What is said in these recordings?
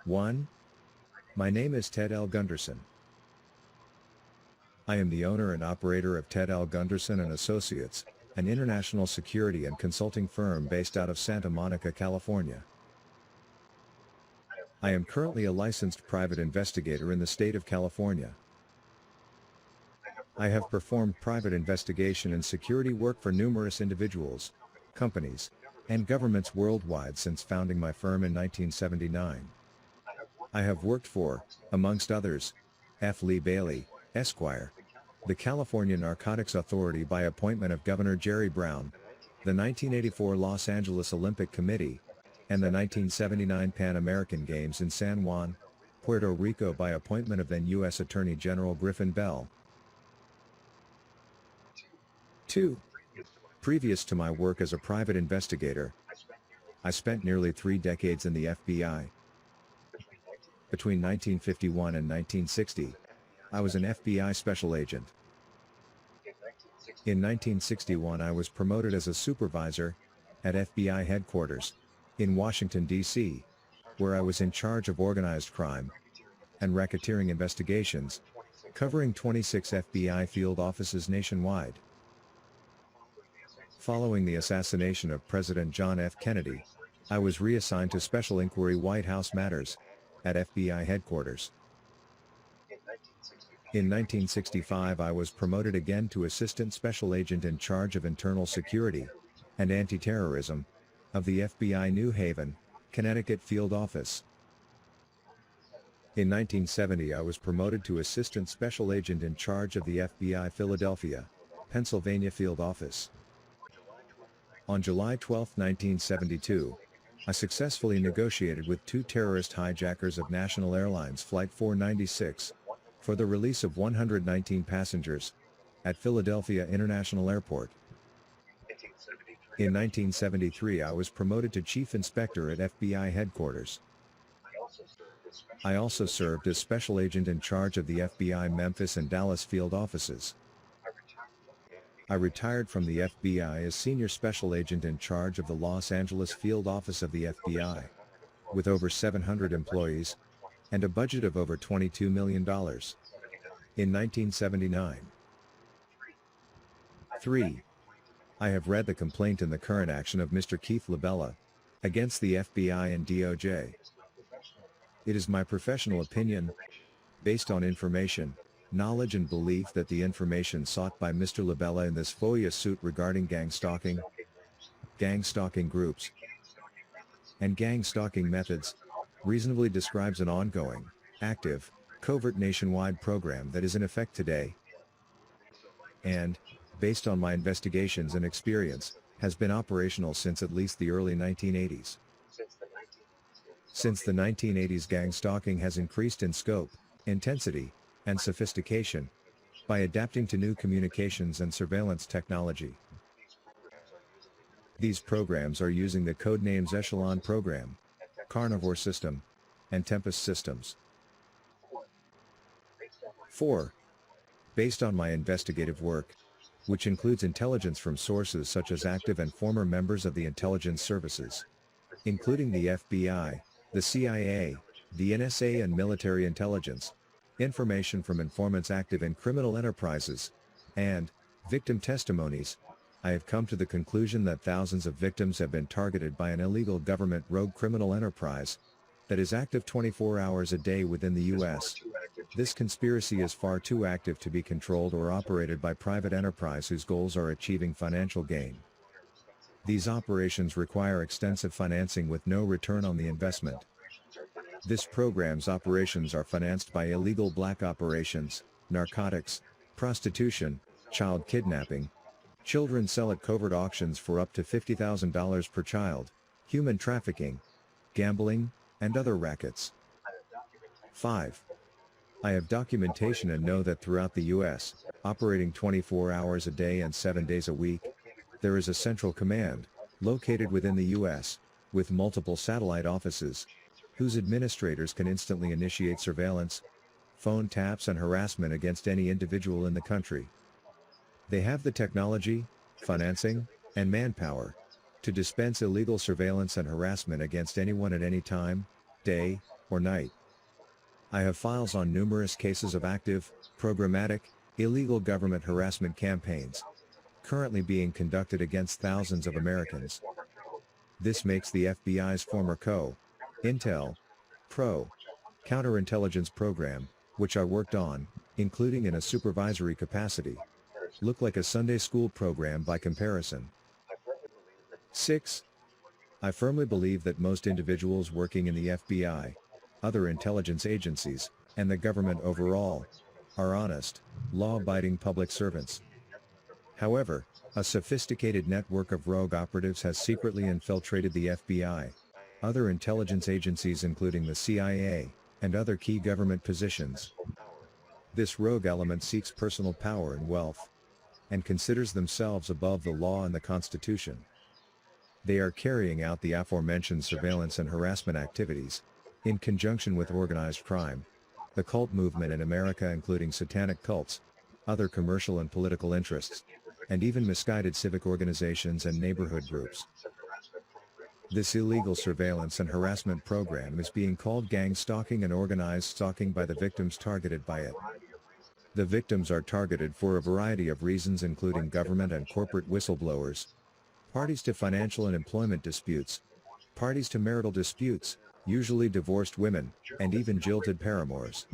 1. My name is Ted L. Gunderson. I am the owner and operator of Ted L. Gunderson & Associates, an international security and consulting firm based out of Santa Monica, California. I am currently a licensed private investigator in the state of California. I have performed private investigation and security work for numerous individuals, companies, and governments worldwide since founding my firm in 1979. I have worked for, amongst others, F. Lee Bailey, Esquire, the California Narcotics Authority by appointment of Governor Jerry Brown, the 1984 Los Angeles Olympic Committee, and the 1979 Pan American Games in San Juan, Puerto Rico by appointment of then U.S. Attorney General Griffin Bell. 2. Previous to my work as a private investigator, I spent nearly 3 decades in the F.B.I. Between 1951 and 1960, I was an F.B.I. special agent. In 1961 I was promoted as a supervisor at F.B.I. headquarters in Washington, D.C., where I was in charge of organized crime and racketeering investigations, covering 26 F.B.I. field offices nationwide. Following the assassination of President John F. Kennedy, I was reassigned to Special Inquiry White House Matters at F.B.I. headquarters. In 1965 I was promoted again to Assistant Special Agent in charge of Internal Security and Anti-Terrorism of the F.B.I. New Haven, Connecticut Field Office. In 1970 I was promoted to Assistant Special Agent in charge of the F.B.I. Philadelphia, Pennsylvania Field Office. On July 12, 1972, I successfully negotiated with 2 terrorist hijackers of National Airlines Flight 496 for the release of 119 passengers at Philadelphia International Airport. In 1973 I was promoted to Chief Inspector at F.B.I. headquarters. I also served as Special Agent in charge of the F.B.I. Memphis and Dallas field offices. I retired from the F.B.I. as Senior Special Agent in charge of the Los Angeles field office of the F.B.I., with over 700 employees, and a budget of over $22 million. In 1979. 3. I have read the complaint in the current action of Mr. Keith Labella against the F.B.I. and DOJ. It is my professional opinion, based on information, knowledge and belief that the information sought by Mr. Labella in this FOIA suit regarding gang stalking groups, and gang stalking methods, reasonably describes an ongoing, active, covert nationwide program that is in effect today, and, based on my investigations and experience, has been operational since at least the early 1980s. Since the 1980s, gang stalking has increased in scope, intensity, and sophistication by adapting to new communications and surveillance technology. These programs are using the codenames Echelon Program, Carnivore System, and Tempest Systems. 4. Based on my investigative work, which includes intelligence from sources such as active and former members of the intelligence services, including the FBI, the CIA, the NSA and military intelligence, information from informants active in criminal enterprises, and victim testimonies, I have come to the conclusion that thousands of victims have been targeted by an illegal government rogue criminal enterprise that is active 24 hours a day within the U.S. This conspiracy is far too active to be controlled or operated by private enterprise whose goals are achieving financial gain. These operations require extensive financing with no return on the investment. This program's operations are financed by illegal black operations, narcotics, prostitution, child kidnapping, children sell at covert auctions for up to $50,000 per child, human trafficking, gambling, and other rackets. 5. I have documentation and know that throughout the U.S., operating 24 hours a day and 7 days a week, there is a central command, located within the U.S., with multiple satellite offices, whose administrators can instantly initiate surveillance, phone taps and harassment against any individual in the country. They have the technology, financing, and manpower to dispense illegal surveillance and harassment against anyone at any time, day, or night. I have files on numerous cases of active, programmatic, illegal government harassment campaigns, currently being conducted against thousands of Americans. This makes the FBI's former Intel, Pro, counterintelligence program, which I worked on, including in a supervisory capacity, look like a Sunday school program by comparison. 6. I firmly believe that most individuals working in the FBI, other intelligence agencies, and the government overall, are honest, law-abiding public servants. However, a sophisticated network of rogue operatives has secretly infiltrated the FBI, other intelligence agencies including the CIA, and other key government positions. This rogue element seeks personal power and wealth, and considers themselves above the law and the Constitution. They are carrying out the aforementioned surveillance and harassment activities, in conjunction with organized crime, the cult movement in America including satanic cults, other commercial and political interests, and even misguided civic organizations and neighborhood groups. This illegal surveillance and harassment program is being called gang stalking and organized stalking by the victims targeted by it. The victims are targeted for a variety of reasons including government and corporate whistleblowers, parties to financial and employment disputes, parties to marital disputes, usually divorced women, and even jilted paramours.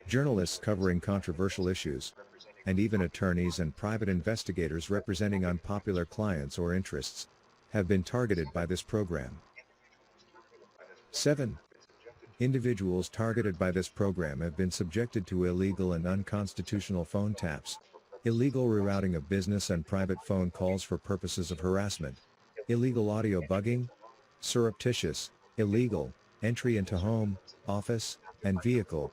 Journalists covering controversial issues, and even attorneys and private investigators representing unpopular clients or interests, have been targeted by this program. 7. Individuals targeted by this program have been subjected to illegal and unconstitutional phone taps, illegal rerouting of business and private phone calls for purposes of harassment, illegal audio bugging, surreptitious, illegal, entry into home, office, and vehicle,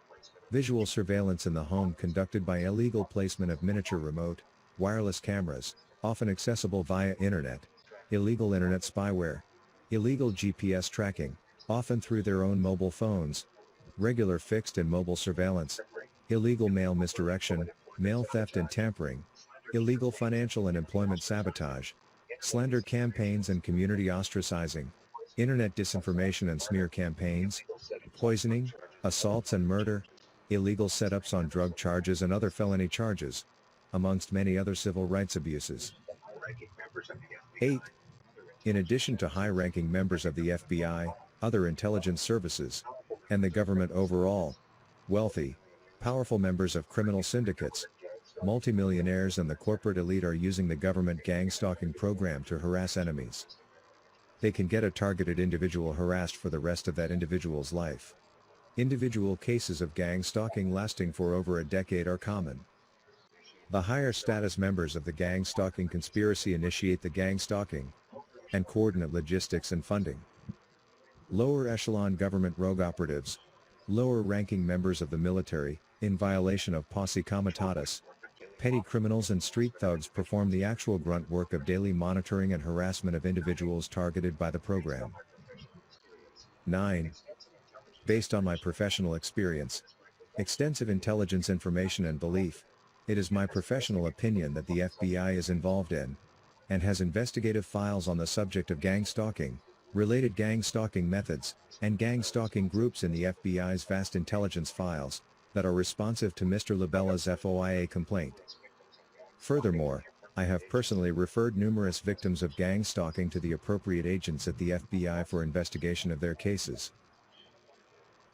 visual surveillance in the home conducted by illegal placement of miniature remote, wireless cameras, often accessible via internet, illegal internet spyware, illegal GPS tracking, often through their own mobile phones, regular fixed and mobile surveillance, illegal mail misdirection, mail theft and tampering, illegal financial and employment sabotage, slander campaigns and community ostracizing, internet disinformation and smear campaigns, poisoning, assaults and murder, illegal setups on drug charges and other felony charges, amongst many other civil rights abuses. 8. In addition to high-ranking members of the FBI, other intelligence services, and the government overall, wealthy, powerful members of criminal syndicates, multimillionaires and the corporate elite are using the government gang stalking program to harass enemies. They can get a targeted individual harassed for the rest of that individual's life. Individual cases of gang stalking lasting for over a decade are common. The higher status members of the gang stalking conspiracy initiate the gang stalking, and coordinate logistics and funding. Lower echelon government rogue operatives, lower ranking members of the military, in violation of posse comitatus, petty criminals and street thugs perform the actual grunt work of daily monitoring and harassment of individuals targeted by the program. 9. Based on my professional experience, extensive intelligence information and belief, it is my professional opinion that the FBI is involved in, and has investigative files on the subject of gang stalking, related gang stalking methods, and gang stalking groups in the FBI's vast intelligence files, that are responsive to Mr. Labella's FOIA complaint. Furthermore, I have personally referred numerous victims of gang stalking to the appropriate agents at the FBI for investigation of their cases.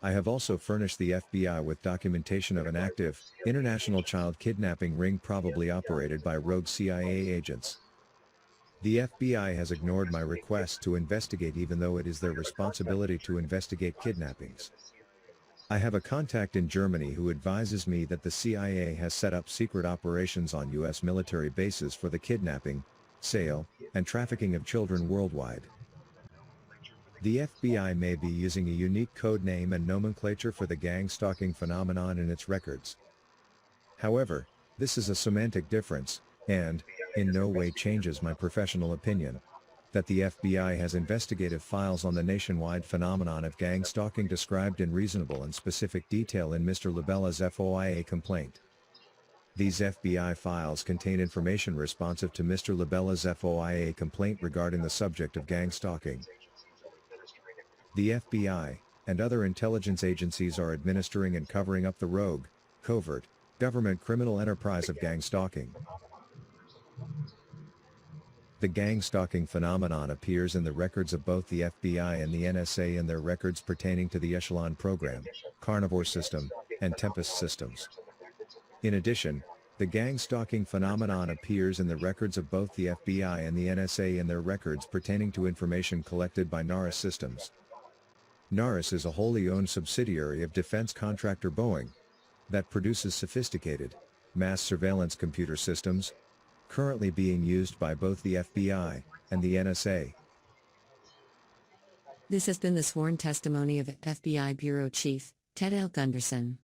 I have also furnished the FBI with documentation of an active, international child kidnapping ring probably operated by rogue CIA agents. The FBI has ignored my request to investigate even though it is their responsibility to investigate kidnappings. I have a contact in Germany who advises me that the CIA has set up secret operations on U.S. military bases for the kidnapping, sale, and trafficking of children worldwide. The FBI may be using a unique code name and nomenclature for the gang stalking phenomenon in its records. However, this is a semantic difference, and, in no way changes my professional opinion, that the FBI has investigative files on the nationwide phenomenon of gang stalking described in reasonable and specific detail in Mr. Labella's FOIA complaint. These FBI files contain information responsive to Mr. Labella's FOIA complaint regarding the subject of gang stalking. The FBI, and other intelligence agencies are administering and covering up the rogue, covert, government criminal enterprise of gang stalking. The gang stalking phenomenon appears in the records of both the FBI and the NSA in their records pertaining to the Echelon program, Carnivore system, and Tempest systems. In addition, the gang stalking phenomenon appears in the records of both the FBI and the NSA in their records pertaining to information collected by NARIS systems. NARIS is a wholly owned subsidiary of defense contractor Boeing that produces sophisticated, mass surveillance computer systems, currently being used by both the FBI and the NSA. This has been the sworn testimony of FBI Bureau Chief, Ted L. Gunderson.